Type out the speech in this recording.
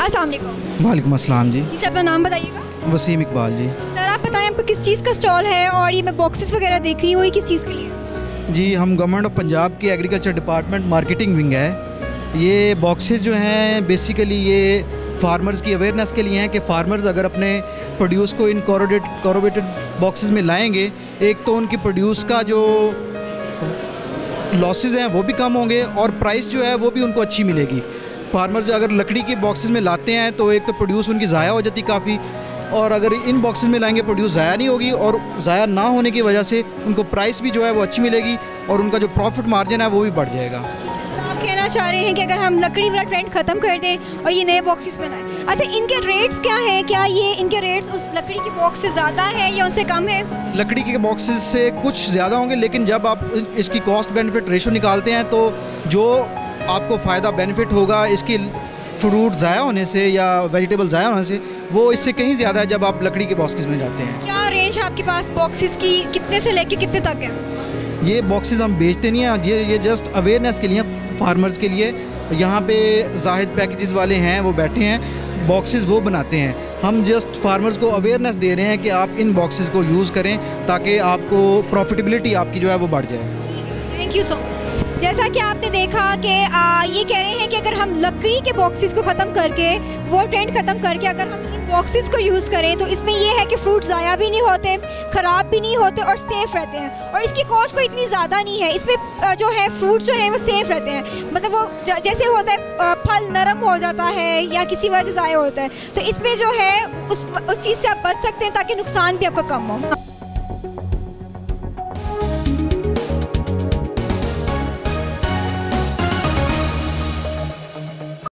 अस्सलाम वालेकुम। वालेकुम अस्सलाम जी। जी सर, अपना नाम बताइएगा। वसीम इकबाल जी। सर आप बताएं आपका किस चीज़ का स्टॉल है, और ये मैं बॉक्सेस वगैरह देख रही हूँ, ये किस चीज़ के लिए? जी हम गवर्नमेंट ऑफ पंजाब की एग्रीकल्चर डिपार्टमेंट मार्केटिंग विंग है। ये बॉक्सेस जो हैं बेसिकली ये फार्मर्स की अवेयरनेस के लिए हैं कि फार्मर्स अगर अपने प्रोड्यूस को इन कॉर्बेटेड बॉक्सेस में लाएंगे, एक तो उनकी प्रोड्यूस का जो लॉसेस हैं वो भी कम होंगे और प्राइस जो है वो भी उनको अच्छी मिलेगी। फार्मर्स अगर लकड़ी के बॉक्सेस में लाते हैं तो एक तो प्रोड्यूस उनकी ज़ाया हो जाती काफ़ी, और अगर इन बॉक्सेस में लाएंगे प्रोड्यूस ज़ाया नहीं होगी, और ज़ाया ना होने की वजह से उनको प्राइस भी जो है वो अच्छी मिलेगी और उनका जो प्रॉफिट मार्जिन है वो भी बढ़ जाएगा। आप कहना चाह रहे हैं कि अगर हम लकड़ी वाला ट्रेंड ख़त्म कर दें और ये नए बॉक्सेस बनाएं। अच्छा, इनके रेट्स क्या हैं? क्या ये इनके रेट्स उस लकड़ी के बॉक्स से ज़्यादा है या उनसे कम है? लकड़ी के बॉक्सेस से कुछ ज़्यादा होंगे, लेकिन जब आप इसकी कॉस्ट बेनिफिट रेशो निकालते हैं तो जो आपको फ़ायदा बेनिफिट होगा इसकी फ्रूट ज़ाया होने से या वेजिटेबल ज़ाया होने से, वो इससे कहीं ज़्यादा है जब आप लकड़ी के बॉक्सेस में जाते हैं। क्या रेंज है आपके पास बॉक्सेस की, कितने से लेके कितने तक है? ये बॉक्सेस हम बेचते नहीं हैं, ये जस्ट अवेयरनेस के लिए, फार्मर्स के लिए। यहाँ पे जाहिद पैकेजेस वाले हैं वो बैठे हैं, बॉक्सेस वो बनाते हैं। हम जस्ट फार्मर्स को अवेयरनेस दे रहे हैं कि आप इन बॉक्सेस को यूज़ करें ताकि आपको प्रॉफिटेबिलिटी आपकी जो है वो बढ़ जाए। Thank you so much. जैसा कि आपने देखा कि ये कह रहे हैं कि अगर हम लकड़ी के बॉक्सेस को ख़त्म करके, वो ट्रेंड ख़त्म करके अगर हम इन बॉक्सेस को यूज़ करें तो इसमें ये है कि फ्रूट ज़ाया भी नहीं होते, ख़राब भी नहीं होते और सेफ़ रहते हैं, और इसकी कॉस्ट कोई इतनी ज़्यादा नहीं है। इसमें जो है फ्रूट जो है वो सेफ़ रहते हैं, मतलब वो जैसे होता है फल नरम हो जाता है या किसी वजह से ज़ाया होता है, तो इसमें जो है उस चीज़ से आप बच सकते हैं ताकि नुकसान भी आपका कम हो।